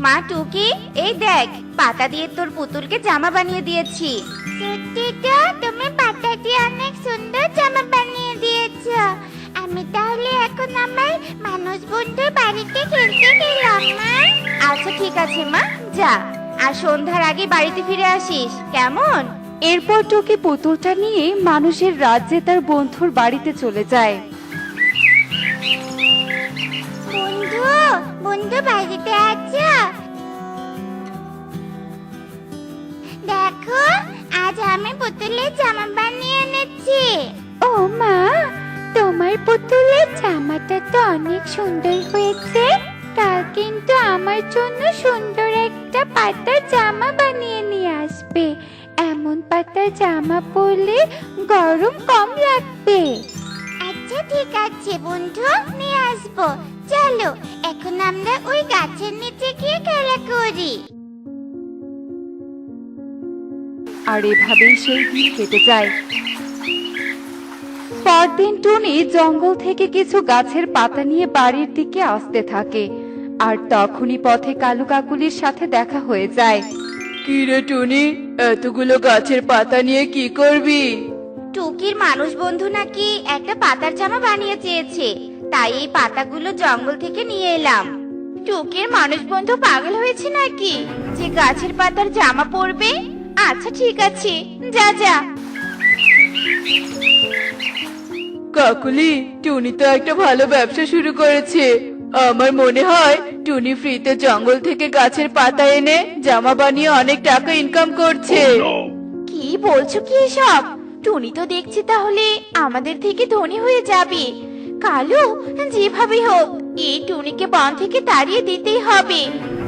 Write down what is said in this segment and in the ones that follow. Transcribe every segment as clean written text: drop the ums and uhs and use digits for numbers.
মা টুকি, এই দেখ, পাতা দিয়ে তোর পুতুলকে জামা বানিয়ে দিয়েছি। সত্যি তো, তুমি পাতা দিয়ে অনেক সুন্দর জামা বানিয়ে দিয়েছো। আমি তাহলে এখন আমার মানুষ বন্ধুর বাড়িতে খেলতে গেলাম মা। আচ্ছা ঠিক আছে মা, যা। আর সন্ধ্যার আগে বাড়িতে ফিরে আসিস, কেমন? এরপর টুকি পুতুলটা নিয়ে মানুষের রাজ্যে তার বন্ধুর বাড়িতে চলে যায়। বন্ধু, বন্ধু বাড়িতে আছো? দেখো, আজ আমি পুতুলের জামা বানিয়ে এনেছি। ও মা, তোমার পুতুলের জামাটা তো অনেক সুন্দর হয়েছে। কাল কিন্তু আমার জন্য সুন্দর একটা পাতার জামা বানিয়ে নিয়ে আসবে। এমন পাতার জামা পরলে গরম কম লাগবে। আচ্ছা ঠিক আছে বন্ধু, নিয়ে আসবো। চলো এখন আমরা ওই গাছের নিচে গিয়ে খেলা করি। আর এভাবেই সেই দিন কেটে যায়। পরদিন টুনি জঙ্গল থেকে কিছু গাছের পাতা নিয়ে বাড়ির দিকে আসতে থাকে। আর তখনই পথে কালু কাকুলির সাথে দেখা হয়ে যায়। কি রে টুনি, এতগুলো গাছের পাতা নিয়ে কি করবি? টুকির মানুষ বন্ধু নাকি একটা পাতার জামা বানিয়ে চেয়েছে, তাই এই পাতাগুলো জঙ্গল থেকে নিয়ে এলাম। টুকির মানুষ বন্ধু পাগল হয়েছে নাকি যে গাছের পাতার জামা পরবে? আচ্ছা ঠিক আছে, যা যা। কাকুলি, টুনি তো একটা ভালো ব্যবসা শুরু করেছে। আমার মনে হয় টুনি ফ্রিতে জঙ্গল থেকে গাছের পাতা এনে জামা বানিয়ে অনেক টাকা ইনকাম করছে। কি বলছো কি এসব? টুনি তো দেখছি তাহলে আমাদের থেকে ধনী হয়ে যাবে। কালু, যেভাবে হোক এই টুনিকে বন থেকে তাড়িয়ে দিতেই হবে।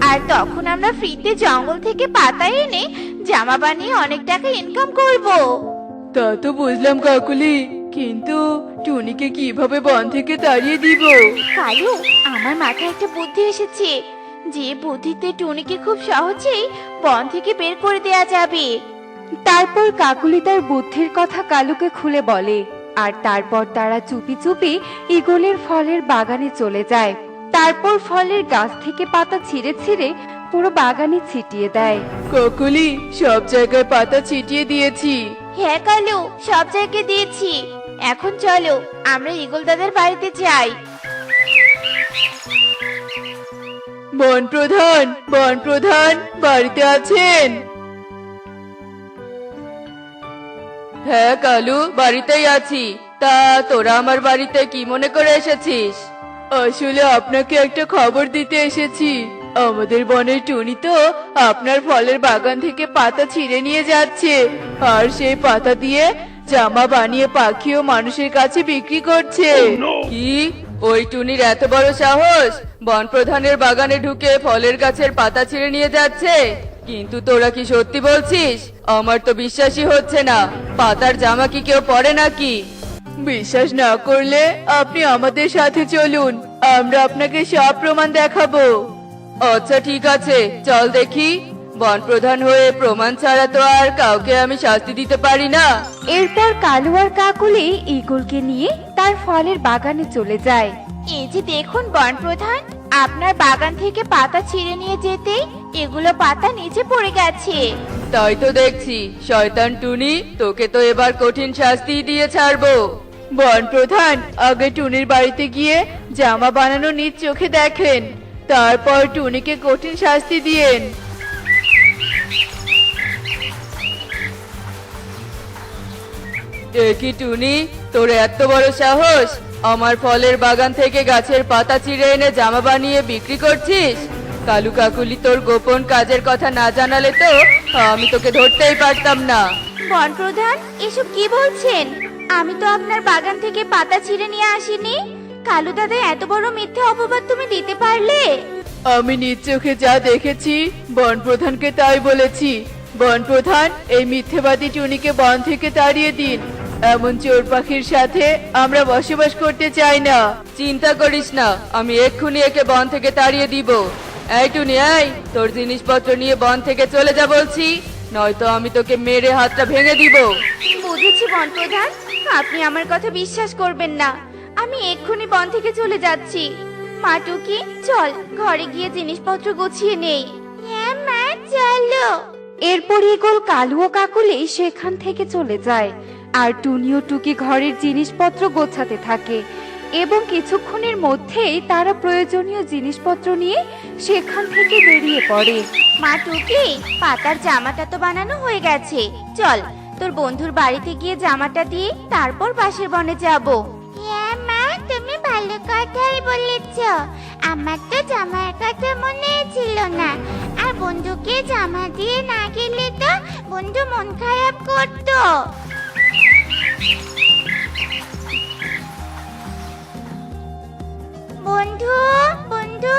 আর তখন আমরা ফ্রিতে জঙ্গল থেকে পাতা এনে জামা বানিয়ে অনেক টাকা ইনকাম করব। তা তো বুঝলাম কাকুলি, কিন্তু টুনিকে কিভাবে বন থেকে তাড়িয়ে দিব? কালু, আমার মাথায় একটা বুদ্ধি এসেছে, যে বুদ্ধিতে টুনিকে খুব সহজেই বন থেকে বের করে দেয়া যাবে। তারপর কাকুলি তার বুদ্ধির কথা কালুকে খুলে বলে। আর তারপর তারা চুপি চুপি ঈগলের ফলের বাগানে চলে যায়। তারপর ফলের গাছ থেকে পাতা ছিঁড়ে ছিঁড়ে পুরো বাগানে ছিটিয়ে দেয়। কাকুলি, সব জায়গায় পাতা ছিটিয়ে দিয়েছি। হ্যাঁ কালু, সব জায়গায় দিয়েছি। এখন চলো আমরা ঈগল দাদার বাড়িতে যাই। বন প্রধান, বন প্রধান, বাড়িতে আছেন? হ্যাঁ কালু, বাড়িতেই আছি। তা তোরা আমার বাড়িতে কি মনে করে এসেছিস? আসলে আপনাকে একটা খবর দিতে এসেছি। আমাদের বনের টুনি তো আপনার ফলের বাগান থেকে পাতা ছিঁড়ে নিয়ে যাচ্ছে, আর সেই পাতা দিয়ে জামা বানিয়ে পাখি ও মানুষের কাছে বিক্রি করছে। কি? ওই টুনির এত বড় সাহস বন প্রধানের বাগানে ঢুকে ফলের গাছের পাতা ছিঁড়ে নিয়ে যাচ্ছে? কিন্তু তোরা কি সত্যি বলছিস? আমার তো বিশ্বাসই হচ্ছে না। পাতার জামা কি কেউ পরে নাকি? বিশ্বাস না করলে আপনি আমাদের সাথে চলুন, আমরা আপনাকে সব প্রমাণ দেখাবো। আচ্ছা ঠিক আছে, চল দেখি। বন প্রধান হয়ে প্রমাণ ছাড়া তো আর কাউকে আমি শাস্তি দিতে পারি না। এরপর কালু আর কাকুলি ঈগলকে নিয়ে তার ফলের বাগানে চলে যায়। এই যে দেখুন বন প্রধান, আপনার বাগান থেকে পাতা ছিঁড়ে নিয়ে যেতেই এগুলো পাতা নিচে পড়ে গেছে। তাই তো দেখছি, শয়তান টুনি, তোকে তো এবার কঠিন শাস্তি দিয়ে ছাড়বো। বন প্রধান, আগে টুনির বাড়িতে গিয়ে জামা বানানো নিজ চোখে দেখেন, তারপর টুনিকে কঠিন শাস্তি দিয়েন। কি টুনি, তোর এত বড় সাহস? আমার ফলের বাগান থেকে গাছের পাতা ছিঁড়ে এনে জামা বানিয়ে বিক্রি করছিস? কালু কাকুলি তোর গোপন কাজের কথা না জানালে তো আমি তোকে ধরতেই পারতাম না। বন প্রধান, এসব কি বলছেন? আমি তো আপনার বাগান থেকে পাতা ছিঁড়ে নিয়ে আসিনি। কালু দাদা, এত বড় মিথ্যে অপবাদ তুমি দিতে পারলে? আমি নিজ চোখে যা দেখেছি বন প্রধানকে তাই বলেছি। বন প্রধান, এই মিথ্যেবাদী টুনিকে বন থেকে তাড়িয়ে দিন। এমন চোর পাখির সাথে আমরা বসবাস করতে চাই না। চিন্তা করিস না, আমি এক্ষুনি একে বন থেকে তাড়িয়ে দিব। এই টুনি, এই, তোর জিনিসপত্র নিয়ে বন থেকে চলে যা বলছি, নয়তো আমি তোকে মেরে হাতটা ভেঙে দিব। বুঝেছি বন প্রধান, আপনি আমার কথা বিশ্বাস করবেন না। আমি এক্ষুনি বন থেকে চলে যাচ্ছি। মা টুকি চল ঘরে গিয়ে জিনিসপত্র গুছিয়ে নেই। হ্যাঁ মা চলো। এরপর ঈগল কালু ও কাকুলি সেখান থেকে চলে যায় আর টুনি ও টুকি ঘরের জিনিসপত্র গোছাতে থাকে এবং কিছুক্ষণের মধ্যেই তারা প্রয়োজনীয় জিনিসপত্র নিয়ে সেখান থেকে বেরিয়ে পড়ে। মা টুকি পাতার জামাটা তো বানানো হয়ে গেছে, চল তোর বন্ধুর বাড়িতে গিয়ে জামাটা দিয়ে তারপর পাশের বনে যাব। হ্যাঁ মা তুমি ভালো কথাই বলেছ। আমার তো জামার কথা মনে ছিল না, আর বন্ধুকে জামা দিয়ে না গেলে তো বন্ধু মন খারাপ করতো। বন্ধু বন্ধু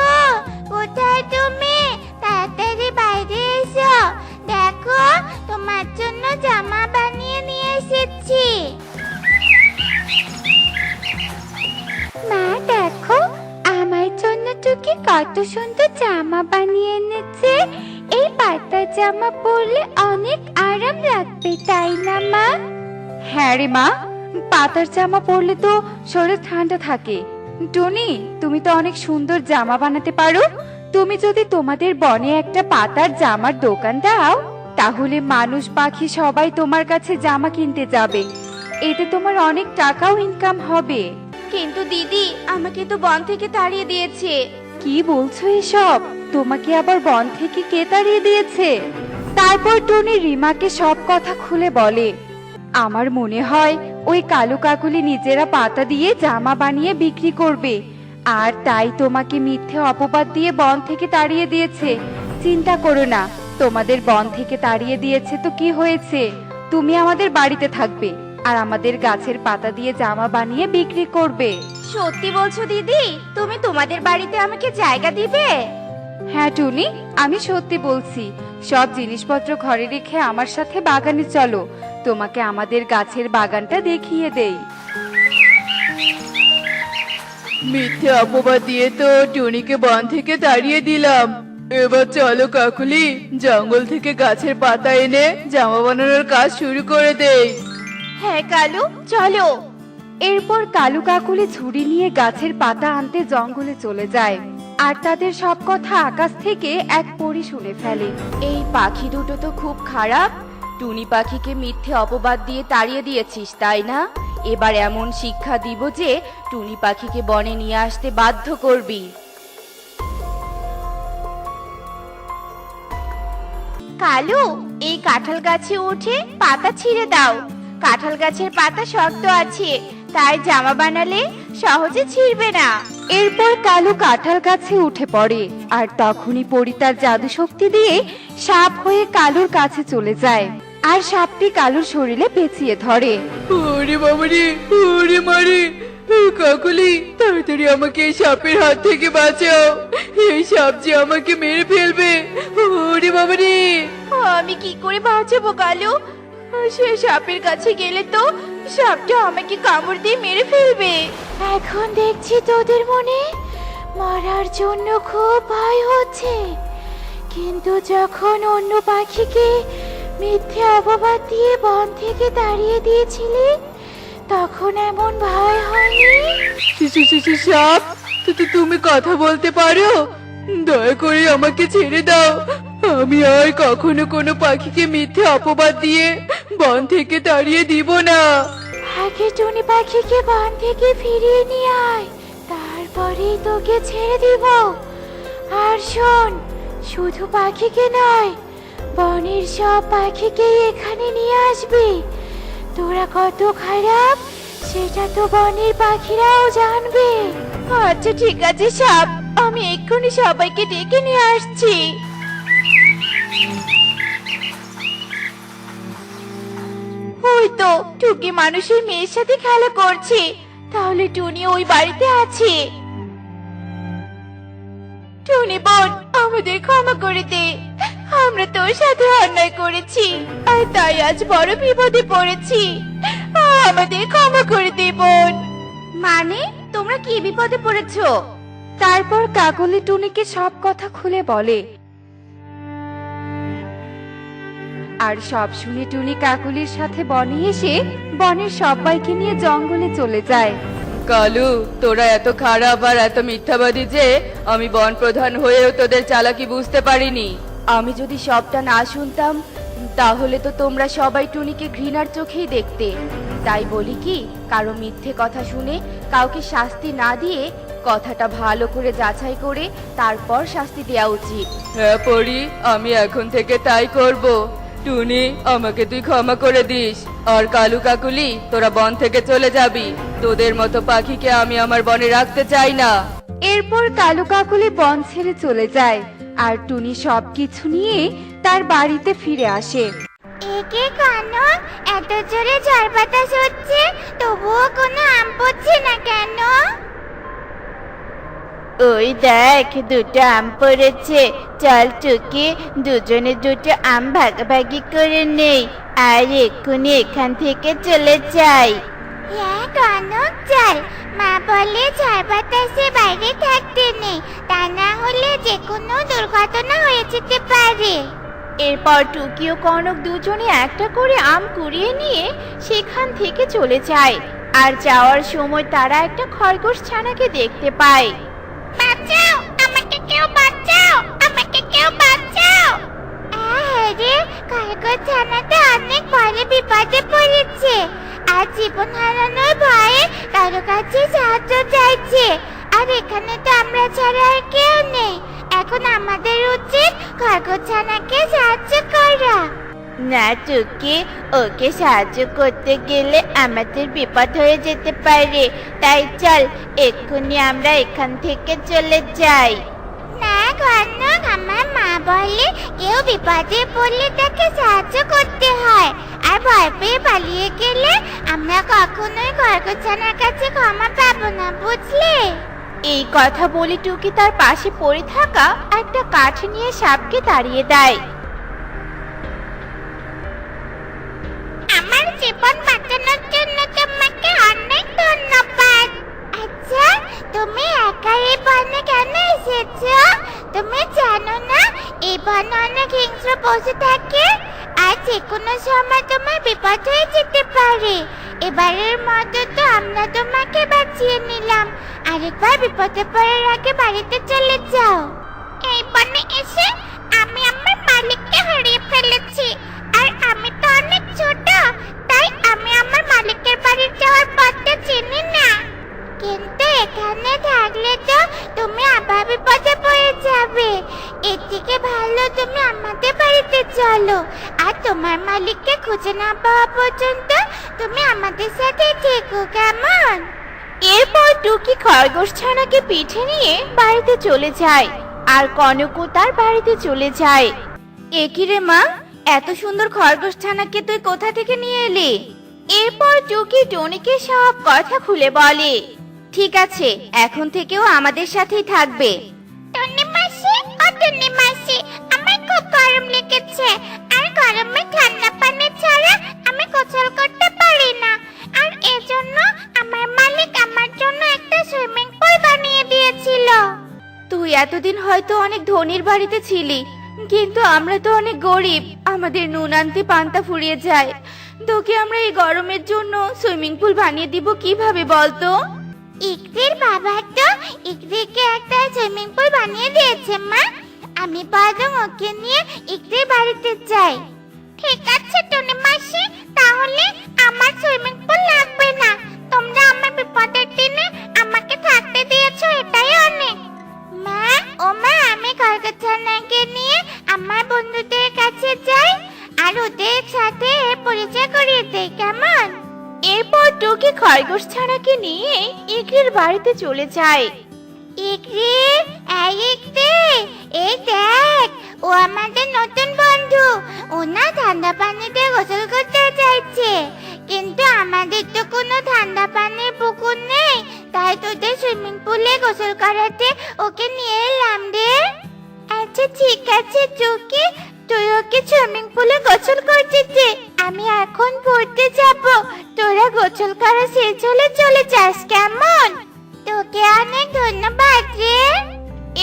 কোথায় তুমি? তাড়াতাড়ি বাইরে এসো, দেখো তোমার জন্য জামা বানিয়ে নিয়ে এসেছি। মা দেখো আমার জন্য টুকি কত সুন্দর জামা বানিয়ে এনেছে। এই পাতার জামা পরলে অনেক আরাম লাগবে, তাই না মা? হ্যাঁ রে মা, পাতার জামা পরলে তো শরীর ঠান্ডা থাকে। টুনি তুমি তো অনেক সুন্দর জামা বানাতে পারো। তুমি যদি তোমাদের বনে একটা পাতার জামার দোকান দাও তাহলে মানুষ পাখি সবাই তোমার কাছে জামা কিনতে যাবে, এতে তোমার অনেক টাকাও ইনকাম হবে। কিন্তু দিদি আমাকে তো বন থেকে তাড়িয়ে দিয়েছে। কি বলছো এসব? তোমাকে আবার বন থেকে কে তাড়িয়ে দিয়েছে? তারপর টুনি রিমাকে সব কথা খুলে বলে। আমার মনে হয় ওই কালু কাকুলি নিজেরা পাতা দিয়ে জামা বানিয়ে বিক্রি করবে, আর তাই তোমাকে মিথ্যে অপবাদ দিয়ে বন থেকে তাড়িয়ে দিয়েছে। চিন্তা করো না, তোমাদের বন থেকে তাড়িয়ে দিয়েছে তো কি হয়েছে, তুমি আমাদের বাড়িতে থাকবে আর আমাদের গাছের পাতা দিয়ে জামা বানিয়ে বিক্রি করবে। সত্যি বলছো দিদি? তুমি তোমাদের বাড়িতে আমাকে জায়গা দিবে? হ্যাঁ টুনি, আমি সত্যি বলছি। সব জিনিসপত্র ঘরে রেখে আমার সাথে বাগানে চলো, তোমাকে আমাদের গাছের বাগানটা দেখিয়ে দেই। মিথ্যে অপবাদ দিয়ে তো টুনিকে বন থেকে তাড়িয়ে দিলাম। এবার চলো কাকুলি, জঙ্গল থেকে গাছের পাতা এনে জামা বানানোর কাজ শুরু করে দেই। হ্যাঁ কালু চলো। এরপর কালু কাকুলি ঝুড়ি নিয়ে গাছের পাতা আনতে জঙ্গলে চলে যায় আর তাদের সব কথা আকাশ থেকে এক পরী শুনে ফেলে। এই পাখি দুটো তো খুব খারাপ। টুনি পাখিকে মিথ্যে অপবাদ দিয়ে তাড়িয়ে দিয়েছিস তাই না? এবার এমন শিক্ষা দিব যে টুনি পাখিকে বনে নিয়ে আসতে বাধ্য করবি। কালু এই কাঁঠাল গাছে উঠে পাতা ছিঁড়ে দাও। কাঁঠাল গাছের পাতা শক্ত আছে, তাই জামা বানালে সহজে ছিঁড়বে না। এরপর কালু কাঁঠাল গাছে উঠে পড়ে আর তখনই পরী তার জাদু শক্তি দিয়ে সাপ হয়ে কালুর কাছে চলে যায় আর সাপটি কালুর শরীরে পেঁচিয়ে ধরে। ওরে বাবারে, ওরে মারে! কাকুলি তাড়াতাড়ি আমাকে এই সাপের হাত থেকে বাঁচাও, এই সাপ যে আমাকে মেরে ফেলবে। ওরে বাবারে! আমি কি করে বাঁচাবো কালু? সে সাপের কাছে গেলে তো সাপটা আমাকে কামড় দিয়ে মেরে ফেলবে। এখন দেখছি তোদের মনে মরার জন্য খুব ভয় হচ্ছে, কিন্তু যখন অন্য পাখিকে মিথ্যে অপবাদ দিয়ে বন থেকে তাড়িয়ে দিয়েছিলি তখন এমন ভয় হয়নি। সাপ, তুমি কথা বলতে পারো? দয়া করে আমাকে ছেড়ে দাও, আমি আর কখনো কোনো পাখিকে মিথ্যে অপবাদ দিয়ে বন থেকে তাড়িয়ে দিব না। আগে টুনি পাখিকে বন থেকে ফিরিয়ে নিয়ে আয়, তারপরেই তোকে ছেড়ে দিব। আর শোন, শুধু পাখিকে নয় বনের সব পাখিকে এখানে নিয়ে আসবি। তোরা কত খারাপ সেটা তো বনের পাখিরাও জানবে। আচ্ছা ঠিক আছে সাপ, আমি এক্ষুনি সবাইকে ডেকে নিয়ে আসছি। ওই তো টুকি মানুষের মেয়ের সাথে খেলা করছে, তাহলে টুনি ওই বাড়িতে আছে। টুনি বোন, আমাদের ক্ষমা করে দে, আমরা তোর সাথে অন্যায় করেছি আর তাই আজ বড় বিপদে পড়েছি, আমাদের ক্ষমা করে দে বোন। মানে তোমরা কি বিপদে পড়েছো? তারপর কাকলি টুনিকে সব কথা খুলে বলে আর সব শুনে টুনি কাকুলির সাথে বনে এসে বনের সবাইকে নিয়ে জঙ্গলে চলে যায়। কালু, তোরা এত খারাপ আর এত মিথ্যাবাদী যে আমি বন প্রধান হয়েও তোদের চালাকি বুঝতে পারিনি। আমি যদি সবটা না শুনতাম তাহলে তো তোমরা সবাই টুনিকে ঘৃণার চোখেই দেখতে। তাই বলি কি, কারো মিথ্যে কথা শুনে কাউকে শাস্তি না দিয়ে কথাটা ভালো করে যাচাই করে তারপর শাস্তি দেওয়া উচিত। হ্যাঁ পরি, আমি এখন থেকে তাই করব। টুনি, আমাকে তুই ক্ষমা করে দিস। আর কালু কাকুলি, তোরা বন থেকে চলে যাবি। তোদের মতো পাখিকে আমি আমার বনে রাখতে চাই না। এরপর কালু কাকুলি বন ছেড়ে চলে যায় আর টুনি সবকিছু নিয়ে তার বাড়িতে ফিরে আসে। একে কানক, এত জোরে ঝড় বাতাস হচ্ছে তবুও কোনো আম পড়ছে না কেন? ওই দেখ, দুটো আম পড়েছে। চল টুকি, দুজনে দুটো আম ভাগাভাগি করে নেই আর এক্ষুনি এখান থেকে চলে যাই। হ্যাঁ কানক, চল। মা বলে ঝড় বাতাসে বাইরে থাকতে নেই, তা না হলে যে কোনো দুর্ঘটনা হয়ে যেতে পারে। এরপর টুকি ও কনক দুজনে একটা করে আম কুড়িয়ে নিয়ে সেখান থেকে চলে যায়। আর যাওয়ার সময় তারা একটা খরগোশ ছানাকে দেখতে পায়। বাঁচাও, আমাকে কেউ বাঁচাও, আমাকে কেউ বাঁচাও। আরে, খরগোশ ছানাটা অনেক বড় বিপদে পড়েছে আর জীবন হারানোর ভয়ে কারো কাছে সাহায্য চাইছে। আর এখানে তো আমরা ছাড়া আর কেউ নেই। এখন আমাদের উচিত খরগোশ ছানাকে সাহায্য করা। না টুকি, ওকে সাহায্য করতে গেলে আমাদের বিপদ হয়ে যেতে পারে। তাই চল, এক্ষুনি আমরা এখান থেকে চলে যাই। না কনক, আমার মা বলে কেউ বিপদে পড়লে তাকে সাহায্য করতে হয়, আর ভয় পেয়ে পালিয়ে গেলে আমরা কখনোই খরগোশ ছানার কাছে ক্ষমা পাবো না, বুঝলে? এই কথা বলে টুকি তার পাশে পড়ে থাকা একটা কাঠ নিয়ে সাপকে তাড়িয়ে দেয়। আমার জীবন বাঁচানোর জন্য তোমাকে অনেক ধন্যবাদ। আচ্ছা, তুমি একা এই বনে কেন এসেছো? তুমি জানো না এই বনে অনেক হিংস্র পশু থাকে আর যে কোনো সময় তোমার বিপদ হয়ে যেতে পারে। এবারের মতো তো আমরা তোমাকে বাঁচিয়ে নিলাম, আরেকবার বিপদে পড়ার আগে বাড়িতে চলে যাও। এই বনে এসে আমি আমার মালিককে হারিয়ে ফেলেছি, আর আমি তো অনেক ছোট, তাই আমি আমার মালিকের বাড়ি যাওয়ার পথটা চিনি না। কিন্তু এখানে থাকলে তো তুমি আবার বিপদে পড়ে যাবে। এর থেকে ভালো তুমি আমাদের বাড়িতে চলো, আর তোমার মালিককে খুঁজে না পাওয়া পর্যন্ত তুমি আমাদের সাথে থেকো, কেমন? এরপর টুকি খরগোশ ছানাকে পিঠে নিয়ে বাড়িতে চলে যায় আর কনকও তার বাড়িতে চলে যায়। একি রে মা, এত সুন্দর খরগোশ ছানাকে তুই কোথা থেকে নিয়ে এলি? এরপর টুকি টনিকে সব কথা খুলে বলে। ঠিক আছে, এখন থেকেও আমাদের সাথেই থাকবে। টনি মাসি, ও টনি মাসি, আমার খুব গরম লেগেছে, আর গরমে ঠান্ডা পানি ছাড়া আমি গোসল করতে পারি না। আর এজন্য আমার মালিক আমার জন্য একটা সুইমিং পুল বানিয়ে দিয়েছিল। তুই এতদিন হয়তো অনেক ধনীর বাড়িতে ছিলি, কিন্তু আমরা তো অনেক গরিব, আমাদের নুন আনতে পান্তা ফুরিয়ে যায়। তোকে আমরা এই গরমের জন্য সুইমিং পুল বানিয়ে দিব কিভাবে বলতো? ইকরির বাবা তো ইকরিকে একটা সুইমিং পুল বানিয়ে দিয়েছে মা। আমি বরং ওকে নিয়ে ইকরির বাড়িতে যাই। ঠিক আছে টনি মাসি, তাহলে আমার সুইমিং পুল লাগবে না। তোমরা আমার বিপদের দিনে আমাকে থাকতে দিয়েছো, এটাই অনেক। মা, ও মা, আমি খরগোশ ছানাকে নিয়ে আমার বন্ধুদের কাছে যাই আর ওদের সাথে এর পরিচয় করিয়ে দেই, কেমন? এরপর টুকি খরগোশ ছানাকে নিয়ে ইকরির বাড়িতে চলে যায়। ইকরি, এই ইকরি, এই দেখ, ও আমাদের নতুন বন্ধু। ও না ঠান্ডা পানিতে গোসল করতে চাইছে, কিন্তু আমাদের তো কোনো ঠান্ডা পানির পুকুর নেই, তাই তোদের সুইমিং পুলে গোসল করাতে ওকে নিয়ে এলাম রে। আচ্ছা ঠিক আছে টুকি, তুই ওকে সুইমিং পুলে গোসল করতে দে, আমি এখন পড়তে যাব। তোরা গোসল করা শেষ হলে চলে যাস, কেমন? তোকে অনেক ধন্যবাদ রে।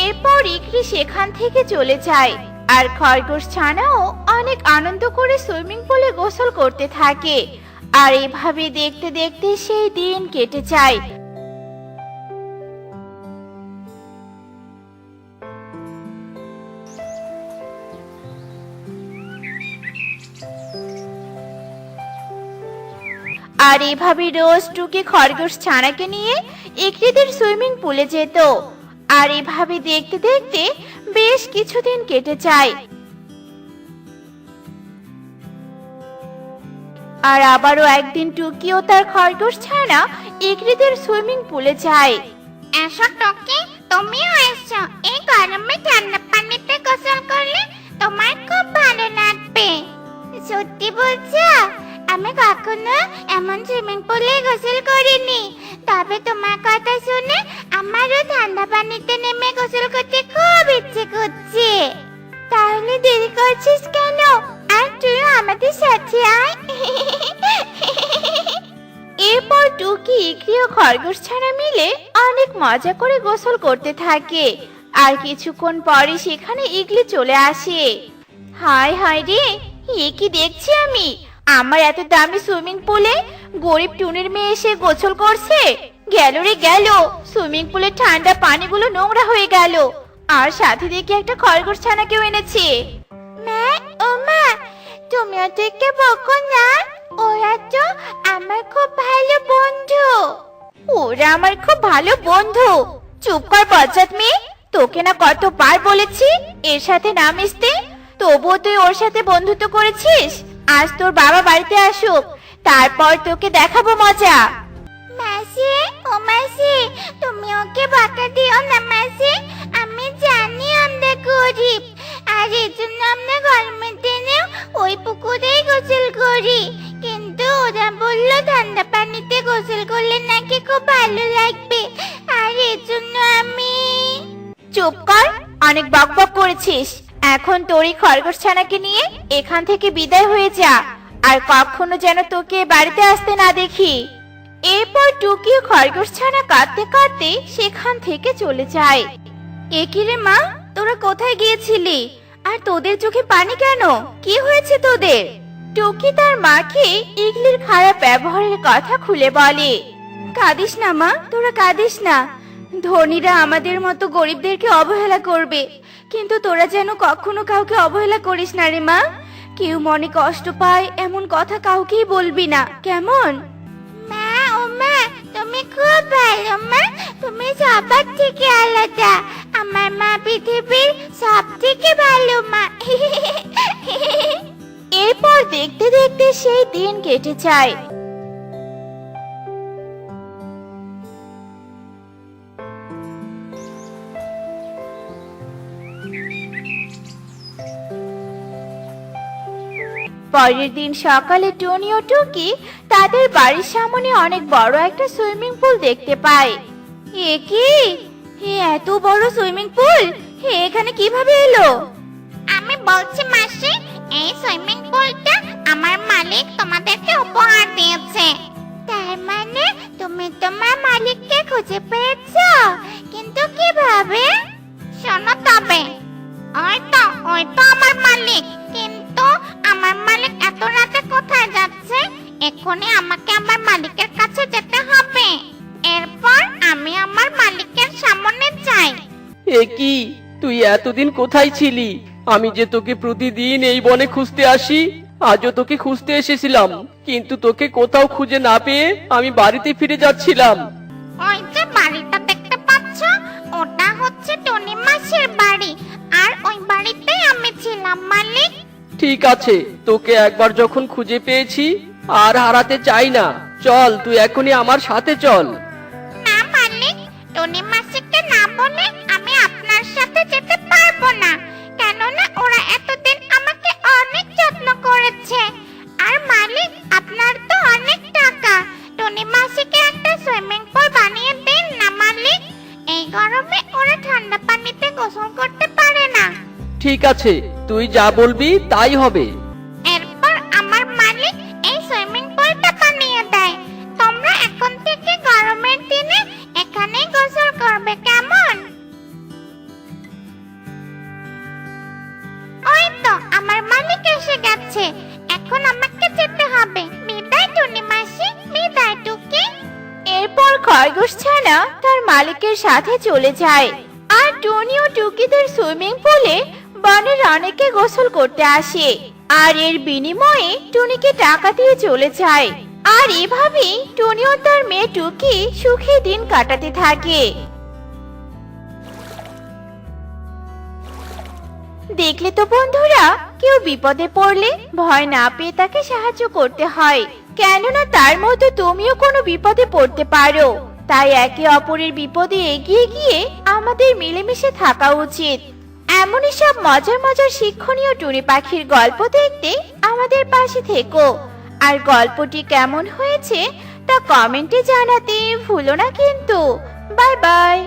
এরপর ইকরি সেখান থেকে চলে যায় আর খরগোশ ছানাও অনেক আনন্দ করে সুইমিং পুলে গোসল করতে থাকে। আর এভাবে দেখতে দেখতে সেই দিন কেটে যায়। আর এভাবে রোজ টুকি খরগোশ ছানাকে নিয়ে ইকরিদের সুইমিং পুলে যেত। আর এভাবে দেখতে দেখতে বেশ কিছুদিন কেটে যায়। আর আবারও একদিন টুকি ও তার খরগোশ ছানা ইকরিদের সুইমিং পুলে যায়। এসো টকি, তুমিও এসো। এই গরমে ঠান্ডা পানিতে গোসল করলে তোমার খুব ভালো লাগবে। সত্যি বলছো? আমি কখনো এমন সুইমিং পুলে গোসল করিনি, তবে তোমার কথা শুনে আমারও ঠান্ডা পানিতে নেমে গোসল করতে খুব ইচ্ছে করছে। তাহলে দেরি করছিস কেন? আর তুই আমাদের সাথে আয়। এরপর টুকি ইকরি ও খরগোশ ছানা মিলে অনেক মজা করে গোসল করতে থাকে। আর কিছুক্ষণ পরে সেখানে ইগলি চলে আসে। হায় হায় রে, এ কি দেখছি আমি! আমার এত দামি সুইমিং পুলে গরিব টুনির মেয়ে এসে গোসল করছে। গেল রে গেল, সুইমিং পুলের ঠান্ডা পানিগুলো নোংরা হয়ে গেল। আর সাথে দেখি একটা খরগোশ ছানাকেও এনেছে। মা, ও মা, তুমি ওদেরকে বকো না। ওরা তো আমার খুব ভালো বন্ধু। ওরা আমার খুব ভালো বন্ধু? চুপ কর বজ্জাত মেয়ে, তোকে না কতবার বলেছি এর সাথে না মিশতে, তবুও তুই ওর সাথে বন্ধুত্ব করেছিস। আজ তোর বাবা বাড়িতে আসুক, তারপর তোকে দেখাবো মজা। মাসি, ও মাসি, তুমি ওকে বকা দিও না মাসি। আমি জানি আমরা গরিব, আর এই জন্য আমরা গরমের দিনেও ওই পুকুরেই গোসল করি। কিন্তু ওরা বললো ঠান্ডা পানিতে গোসল করলে নাকি খুব ভালো লাগবে, আর এই জন্য আমি। চুপ কর, অনেক বকবক করেছিস। এখন তোরই খরগোশ ছানাকে নিয়ে এখান থেকে বিদায় হয়ে যা, আর কখনো যেন তোকে বাড়িতে আসতে না দেখি। এরপর টুকি ও খরগোশ ছানা কাঁদতে কাঁদতে সেখান থেকে চলে যায়। এ কি রে মা, তোরা কোথায় গিয়েছিলি? আর তোদের চোখে পানি কেন? কি হয়েছে তোদের? টুকি তার মাকে ইগলির খারাপ ব্যবহারের কথা খুলে বলে। কাঁদিস না মা, তোরা কাঁদিস না। ধনীরা আমাদের মতো গরিবদেরকে অবহেলা করবে, কিন্তু তোরা যেন কখনো কাউকে অবহেলা করিস না রে মা। কেউ মনে কষ্ট পায় এমন কথা কাউকেই বলবি না, কেমন? মা, ও মা, তুমি খুব ভালো মা। তুমি সবার থেকে আলাদা। আমার মা পৃথিবীর সব থেকে ভালো মা। এরপর দেখতে দেখতে সেই দিন কেটে যায়। পরের দিন সকালে টনি ও টুকি তাদের বাড়ির সামনে অনেক বড় একটা সুইমিং পুল দেখতে পায়। এ কি, এত বড় সুইমিং পুল এখানে কিভাবে এলো? আমি বলছি মাসি, এই সুইমিং পুলটা আমার মালিক তোমাদেরকে উপহার দিয়েছে। তার মানে তুমি তোমার মালিককে খুঁজে পেয়েছো? কিন্তু কিভাবে? শোনো তবে, ওই তো আমার মালিক। কিন্তু আমার মালিক এত রাতে কোথায় যাচ্ছে? এখনই আমাকে আমার মালিকের কাছে যেতে হবে। এরপর আমি আমার মালিকের সামনে যাই। এ কি, তুই এতদিন কোথায় ছিলি? আমি যে তোকে প্রতিদিন এই বনে খুঁজতে আসি, আজও তোকে খুঁজতে এসেছিলাম, কিন্তু তোকে কোথাও খুঁজে না পেয়ে আমি বাড়িতে ফিরে যাচ্ছিলাম। ওই যে বাড়িটা দেখতে পাচ্ছ, ওটা হচ্ছে টনি মাসির বাড়ি, আর ওই বাড়িতেই আমি ছিলাম মালিক। ঠিক আছে, তোকে একবার যখন খুঁজে পেয়েছি আর হারাতে চাই না। চল, তুই এখনই আমার সাথে চল। না মালিক, টনি মাসিকে না বলে আমি আপনার সাথে যেতে পারবো না, কেননা ওরা এতদিন আমাকে অনেক যত্ন করেছে। আর মালিক, আপনার তো অনেক টাকা, টনি মাসিকে একটা সুইমিং পুল বানিয়ে দিন না মালিক। এই গরমে ওরা ঠান্ডা পানিতে গোসল করতে পারে না। ঠিক আছে, তুই যা বলবি তাই হবে। এরপর আমার মালিক এই সুইমিং পুলটা বানিয়ে দেয়। তোমরা এখন থেকে গরমের দিনে এখানেই গোসল করবে, কেমন? ওই তো আমার মালিক এসে গেছে, এখন আমাকে যেতে হবে। বিদায় টুনি মাসি, বিদায় টুকি। এরপর খরগোশ ছানা তার মালিকের সাথে চলে যায়। আর টনি ও টুকিদের সুইমিং পুলে বনের অনেকে গোসল করতে আসে। আর এর বিনিময়ে টুনিকে টাকা দিয়ে চলে যায়। আর এভাবেই টুনি ও তার মেয়ে টুকি সুখে দিন কাটাতে থাকে। দেখলে তো বন্ধুরা, কেউ বিপদে পড়লে ভয় না পেয়ে তাকে সাহায্য করতে হয়, কেননা তার মতো তুমিও কোনো বিপদে পড়তে পারো। তাই একে অপরের বিপদে এগিয়ে গিয়ে আমাদের মিলেমিশে থাকা উচিত। এমনই সব মজার মজার শিক্ষণীয় টুনি পাখির গল্প দেখতে আমাদের পাশে থেকো। আর গল্পটি কেমন হয়েছে তা কমেন্টে জানাতে ভুলো না কিন্তু। Bye bye.